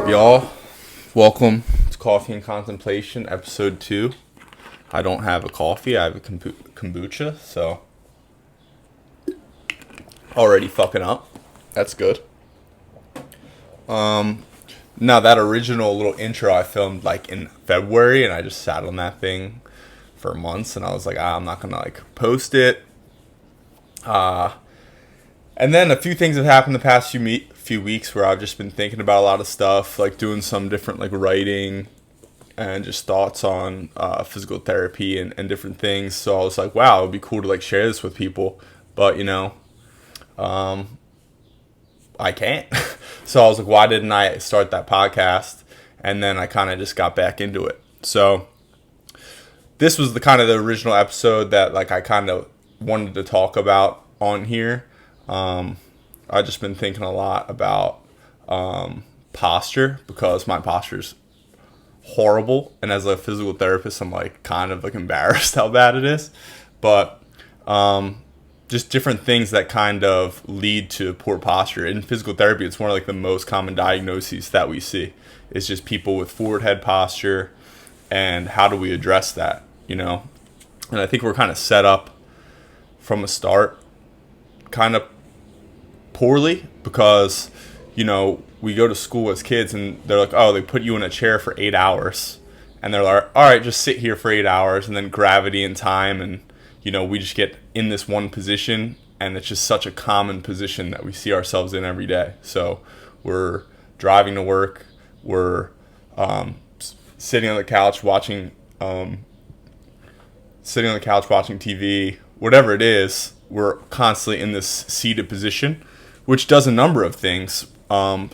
y'all? Welcome to Coffee and Contemplation, episode 2. I don't have a coffee, I have a kombucha, so already fucking up. That's good. Now that original little intro I filmed like in February, and I just sat on that thing for months, and I was like, I'm not gonna like post it. And then a few things have happened the past few weeks where I've just been thinking about a lot of stuff, like doing some different like writing and just thoughts on physical therapy and different things. So I was like, wow, it would be cool to like share this with people, but I can't. So I was like, why didn't I start that podcast? And then I kind of just got back into it. So this was the kind of the original episode that like I kind of wanted to talk about on here. I've just been thinking a lot about posture because my posture's horrible, and as a physical therapist I'm like kind of like embarrassed how bad it is, but just different things that kind of lead to poor posture. In physical therapy, it's one of like the most common diagnoses that we see. It's just people with forward head posture, and how do we address that, and I think we're kind of set up from the start kind of poorly because we go to school as kids and they're like, oh, they put you in a chair for 8 hours, and they're like, all right, just sit here for 8 hours, and then gravity and time, and we just get in this one position, and it's just such a common position that we see ourselves in every day. So we're driving to work, we're sitting on the couch watching TV, whatever it is, we're constantly in this seated position, which does a number of things.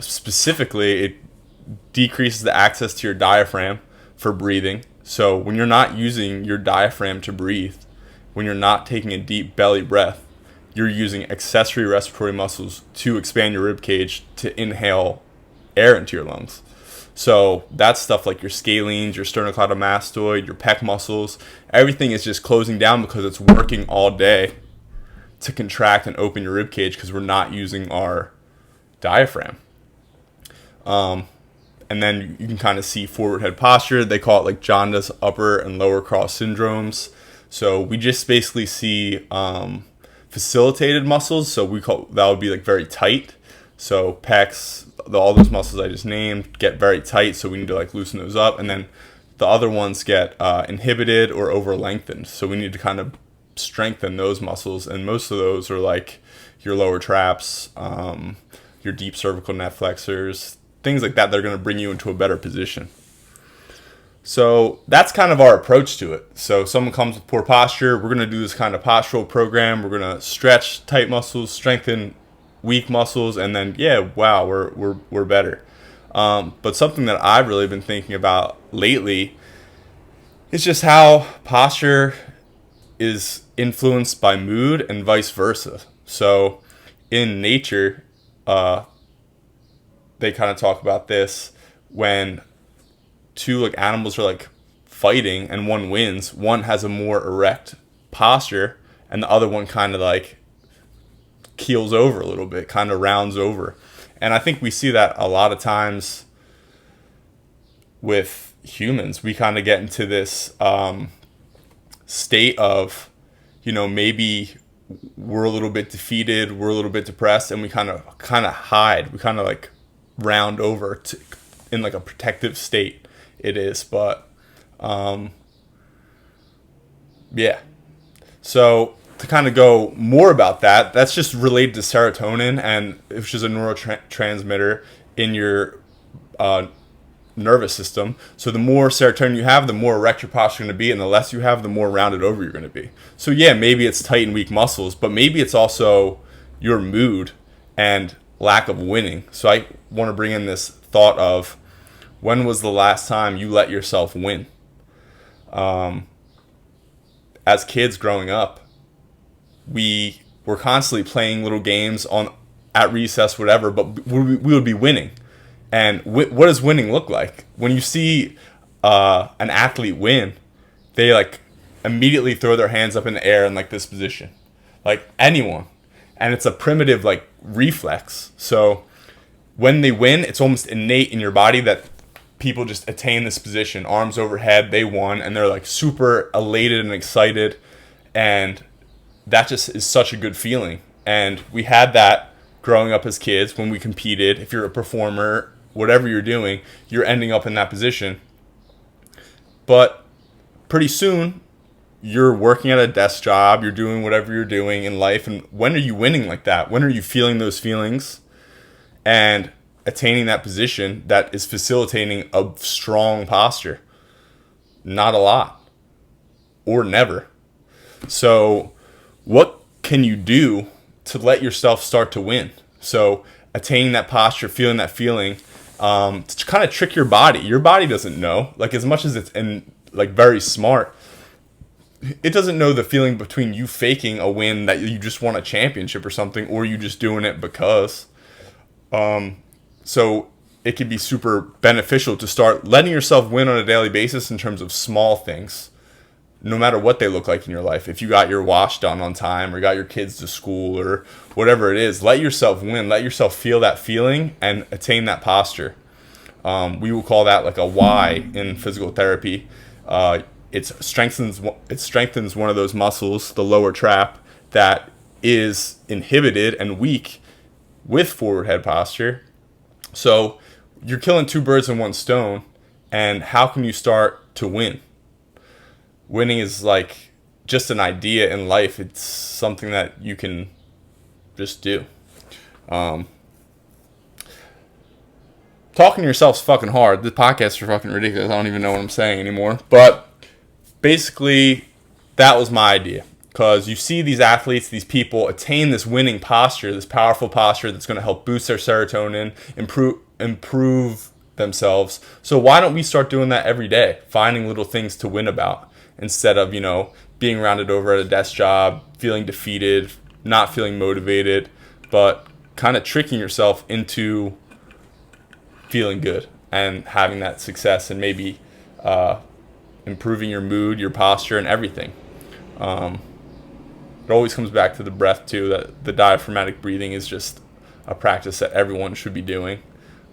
Specifically, it decreases the access to your diaphragm for breathing. So when you're not using your diaphragm to breathe, when you're not taking a deep belly breath, you're using accessory respiratory muscles to expand your rib cage to inhale air into your lungs. So that's stuff like your scalenes, your sternocleidomastoid, your pec muscles. Everything is just closing down because it's working all day to contract and open your rib cage because we're not using our diaphragm. And then you can kind of see forward head posture. They call it like Jandas upper and lower cross syndromes. So we just basically see facilitated muscles. So that would be like very tight. So pecs, all those muscles I just named get very tight. So we need to like loosen those up. And then the other ones get inhibited or over-lengthened. So we need to kind of strengthen those muscles. And most of those are like your lower traps, your deep cervical neck flexors, things like that. They're going to bring you into a better position. So that's kind of our approach to it. So if someone comes with poor posture, we're going to do this kind of postural program. We're going to stretch tight muscles, strengthen weak muscles, and then we're better. But something that I've really been thinking about lately is just how posture is influenced by mood and vice versa. So in nature, they kind of talk about this when two like animals are like fighting and one wins, one has a more erect posture and the other one kind of like keels over a little bit, kind of rounds over. And I think we see that a lot of times with humans. We kind of get into this state of, maybe we're a little bit defeated, we're a little bit depressed, and we kind of hide. We kind of like round over in like a protective state. It is, but yeah. So to kind of go more about that, that's just related to serotonin, and which is a neurotransmitter in your nervous system. So the more serotonin you have, the more erect your posture is going to be, and the less you have, the more rounded over you're going to be. So yeah, maybe it's tight and weak muscles, but maybe it's also your mood and lack of winning. So I want to bring in this thought of, when was the last time you let yourself win? As kids growing up, we were constantly playing little games at recess, whatever, but we would be winning. And what does winning look like? When you see an athlete win, they like immediately throw their hands up in the air in like this position, like anyone. And it's a primitive like reflex. So when they win, it's almost innate in your body that people just attain this position, arms overhead, they won, and they're like super elated and excited, and that just is such a good feeling. And we had that growing up as kids when we competed. If you're a performer, whatever you're doing, you're ending up in that position. But pretty soon, you're working at a desk job, you're doing whatever you're doing in life, and when are you winning like that? When are you feeling those feelings and attaining that position that is facilitating a strong posture? Not a lot, or never. So what can you do to let yourself start to win? So attaining that posture, feeling that feeling, to kind of trick your body. Your body doesn't know, like, as much as it's very smart, it doesn't know the feeling between you faking a win that you just won a championship or something, or you just doing it because. So it can be super beneficial to start letting yourself win on a daily basis in terms of small things, no matter what they look like in your life. If you got your wash done on time, or got your kids to school, or whatever it is, let yourself win. Let yourself feel that feeling and attain that posture. We will call that like a Y in physical therapy. It strengthens one of those muscles, the lower trap, that is inhibited and weak with forward head posture. So you're killing two birds in one stone. And how can you start to win? Winning is like just an idea in life. It's something that you can just do. Talking to yourself's fucking hard. The podcasts are fucking ridiculous. I don't even know what I'm saying anymore. But basically, that was my idea. Because you see these athletes, these people attain this winning posture, this powerful posture that's going to help boost their serotonin, improve themselves. So why don't we start doing that every day? Finding little things to win about, instead of, being rounded over at a desk job, feeling defeated, not feeling motivated, but kind of tricking yourself into feeling good and having that success, and maybe improving your mood, your posture, and everything. It always comes back to the breath too, that the diaphragmatic breathing is just a practice that everyone should be doing.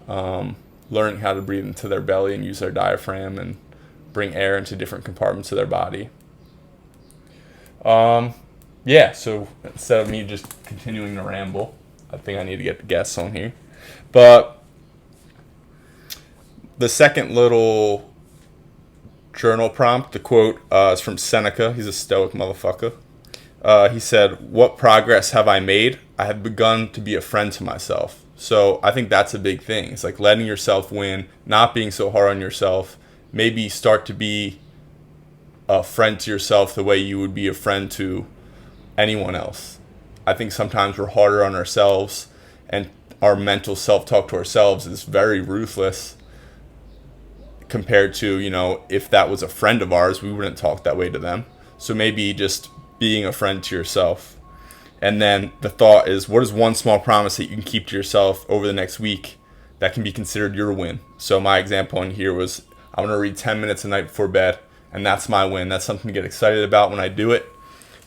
Learning how to breathe into their belly and use their diaphragm and bring air into different compartments of their body. So instead of me just continuing to ramble, I think I need to get the guests on here. But the second little journal prompt, the quote, is from Seneca. He's a stoic motherfucker. He said, "What progress have I made? I have begun to be a friend to myself." So I think that's a big thing. It's like letting yourself win, not being so hard on yourself. Maybe start to be a friend to yourself the way you would be a friend to anyone else. I think sometimes we're harder on ourselves, and our mental self-talk to ourselves is very ruthless compared to, if that was a friend of ours, we wouldn't talk that way to them. So maybe just being a friend to yourself. And then the thought is, what is one small promise that you can keep to yourself over the next week that can be considered your win? So my example in here was, I'm going to read 10 minutes a night before bed, and that's my win. That's something to get excited about when I do it.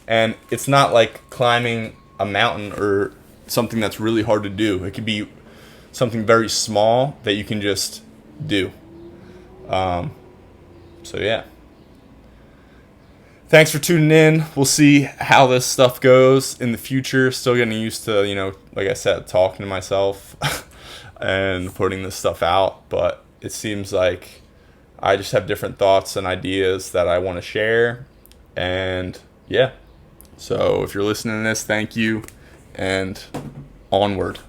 And it's not like climbing a mountain or something that's really hard to do. It could be something very small that you can just do. So yeah. Thanks for tuning in. We'll see how this stuff goes in the future. Still getting used to, like I said, talking to myself and putting this stuff out. But it seems like I just have different thoughts and ideas that I want to share. And yeah. So if you're listening to this, thank you. And onward.